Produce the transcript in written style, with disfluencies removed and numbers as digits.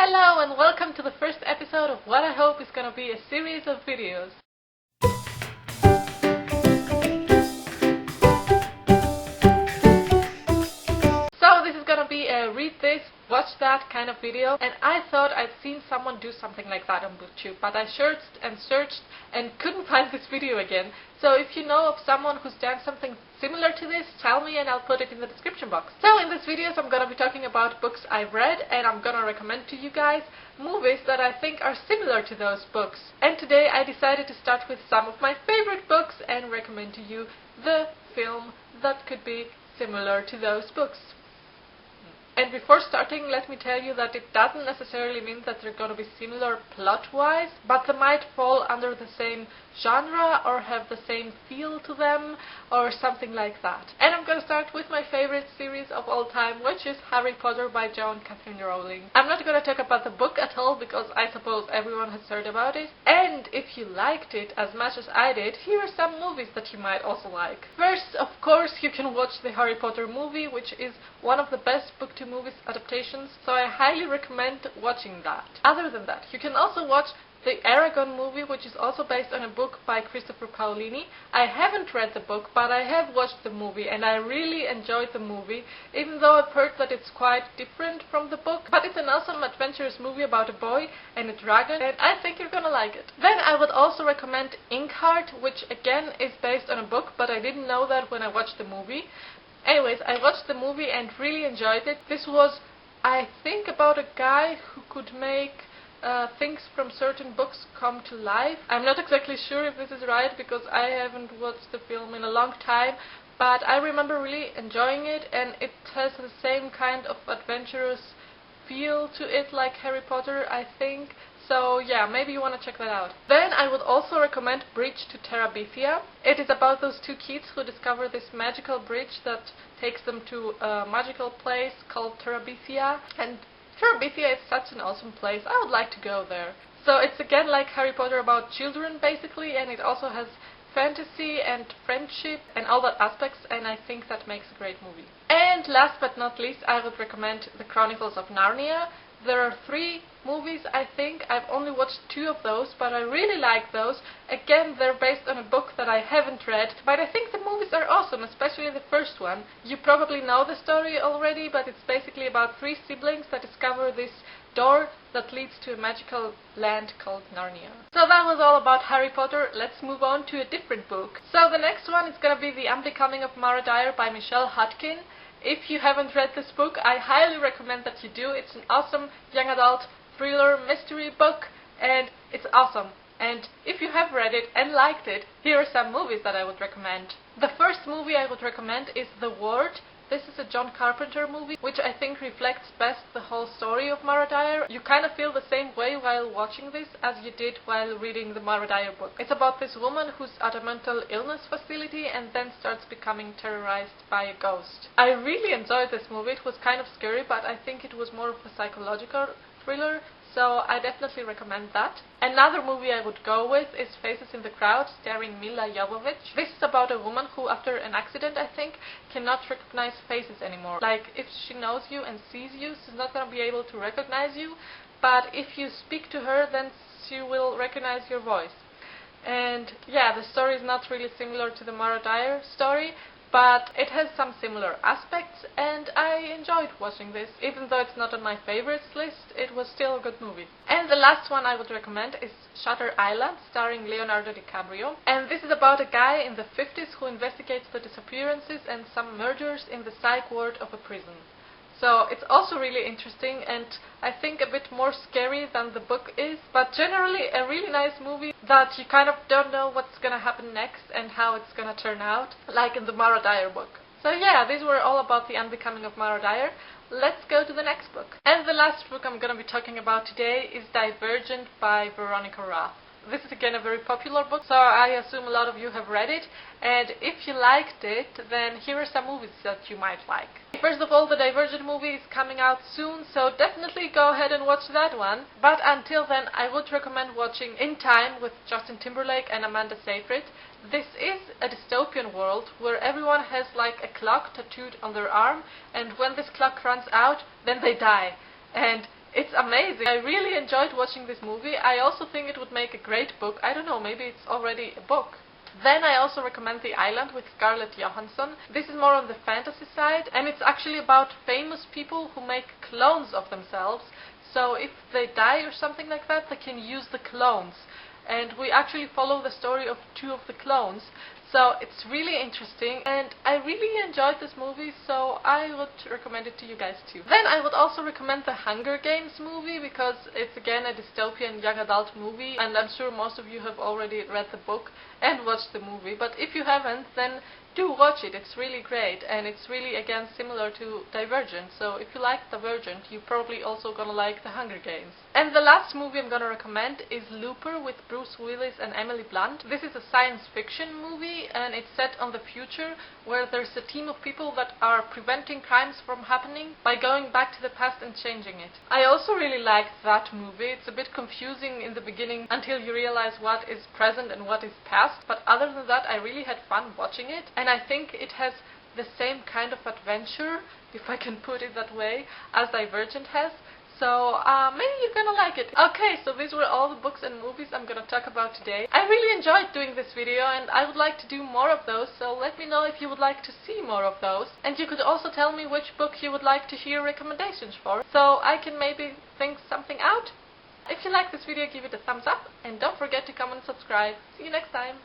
Hello and welcome to the first episode of what I hope is going to be a series of videos. So this is going to be a read this, watch that kind of video, and I thought I'd seen someone do something like that on BookTube, but I searched and couldn't find this video again. So if you know of someone who's done something similar to this, tell me and I'll put it in the description box. So in this video I'm going to be talking about books I've read, and I'm going to recommend to you guys movies that I think are similar to those books. And today I decided to start with some of my favorite books and recommend to you the film that could be similar to those books. And before starting, let me tell you that it doesn't necessarily mean that they're going to be similar plot-wise, but they might fall under the same genre or have the same feel to them or something like that. And I'm going to start with my favorite series of all time, which is Harry Potter by Joan Catherine Rowling. I'm not going to talk about the book at all because I suppose everyone has heard about it. And if you liked it as much as I did, here are some movies that you might also like. First, of course, you can watch the Harry Potter movie, which is one of the best book-to-movies adaptations, so I highly recommend watching that. Other than that, you can also watch the Eragon movie, which is also based on a book by Christopher Paolini. I haven't read the book, but I have watched the movie and I really enjoyed the movie, even though I've heard that it's quite different from the book. But it's an awesome adventurous movie about a boy and a dragon, and I think you're gonna like it. Then I would also recommend Inkheart, which again is based on a book, but I didn't know that when I watched the movie. Anyways, I watched the movie and really enjoyed it. This was, I think, about a guy who could make things from certain books come to life. I'm not exactly sure if this is right because I haven't watched the film in a long time, but I remember really enjoying it, and it has the same kind of adventurous feel to it like Harry Potter, I think. So yeah, maybe you want to check that out. Then I would also recommend Bridge to Terabithia. It is about those two kids who discover this magical bridge that takes them to a magical place called Terabithia. And Terabithia is such an awesome place. I would like to go there. So it's again like Harry Potter about children basically, and it also has fantasy and friendship and all that aspects, and I think that makes a great movie. And last but not least, I would recommend the Chronicles of Narnia. There are 3 movies, I think. I've only watched 2 of those, but I really like those. Again, they're based on a book that I haven't read, but I think the movies are awesome, especially the first one. You probably know the story already, but it's basically about 3 siblings that discover this door that leads to a magical land called Narnia. So that was all about Harry Potter. Let's move on to a different book. So the next one is going to be The Unbecoming of Mara Dyer by Michelle Hodkin. If you haven't read this book, I highly recommend that you do. It's an awesome young adult thriller mystery book, and it's awesome. And if you have read it and liked it, here are some movies that I would recommend. The first movie I would recommend is The Ward. This is a John Carpenter movie, which I think reflects best the whole story of Mara Dyer. You kind of feel the same way while watching this as you did while reading the Mara Dyer book. It's about this woman who's at a mental illness facility and then starts becoming terrorized by a ghost. I really enjoyed this movie. It was kind of scary, but I think it was more of a psychological thriller, so I definitely recommend that. Another movie I would go with is Faces in the Crowd, starring Milla Jovovich. This is about a woman who, after an accident, I think, cannot recognize faces anymore. Like, if she knows you and sees you, she's not going to be able to recognize you, but if you speak to her, then she will recognize your voice. And yeah, the story is not really similar to the Mara Dyer story, but it has some similar aspects, and I enjoyed watching this. Even though it's not on my favorites list, it was still a good movie. And the last one I would recommend is Shutter Island, starring Leonardo DiCaprio. And this is about a guy in the 50s who investigates the disappearances and some murders in the psych ward of a prison. So it's also really interesting, and I think a bit more scary than the book is, but generally a really nice movie that you kind of don't know what's gonna happen next and how it's gonna turn out, like in the Mara Dyer book. So yeah, these were all about The Unbecoming of Mara Dyer. Let's go to the next book. And the last book I'm gonna be talking about today is Divergent by Veronica Roth. This is again a very popular book, so I assume a lot of you have read it, and if you liked it, then here are some movies that you might like. First of all, the Divergent movie is coming out soon, so definitely go ahead and watch that one. But until then, I would recommend watching In Time with Justin Timberlake and Amanda Seyfried. This is a dystopian world where everyone has like a clock tattooed on their arm, and when this clock runs out, then they die. And It's amazing. I really enjoyed watching this movie. I also think it would make a great book. I don't know, maybe it's already a book. Then I also recommend The Island with Scarlett Johansson. This is more on the fantasy side, and it's actually about famous people who make clones of themselves. So if they die or something like that, they can use the clones. And we actually follow the story of two of the clones. So it's really interesting, and I really enjoyed this movie, so I would recommend it to you guys too. Then I would also recommend the Hunger Games movie, because it's again a dystopian young adult movie, and I'm sure most of you have already read the book and watched the movie, but if you haven't, then do watch it. It's really great, and it's really again similar to Divergent, so if you like Divergent, you're probably also gonna like the Hunger Games. And the last movie I'm gonna recommend is Looper with Bruce Willis and Emily Blunt. This is a science fiction movie, and it's set on the future, where there's a team of people that are preventing crimes from happening by going back to the past and changing it. I also really liked that movie. It's a bit confusing in the beginning until you realize what is present and what is past, but other than that I really had fun watching it, and I think it has the same kind of adventure, if I can put it that way, as Divergent has. So maybe you're gonna like it. Okay, so these were all the books and movies I'm gonna talk about today. I really enjoyed doing this video, and I would like to do more of those, so let me know if you would like to see more of those. And you could also tell me which book you would like to hear recommendations for, so I can maybe think something out. If you like this video, give it a thumbs up, and don't forget to comment and subscribe. See you next time!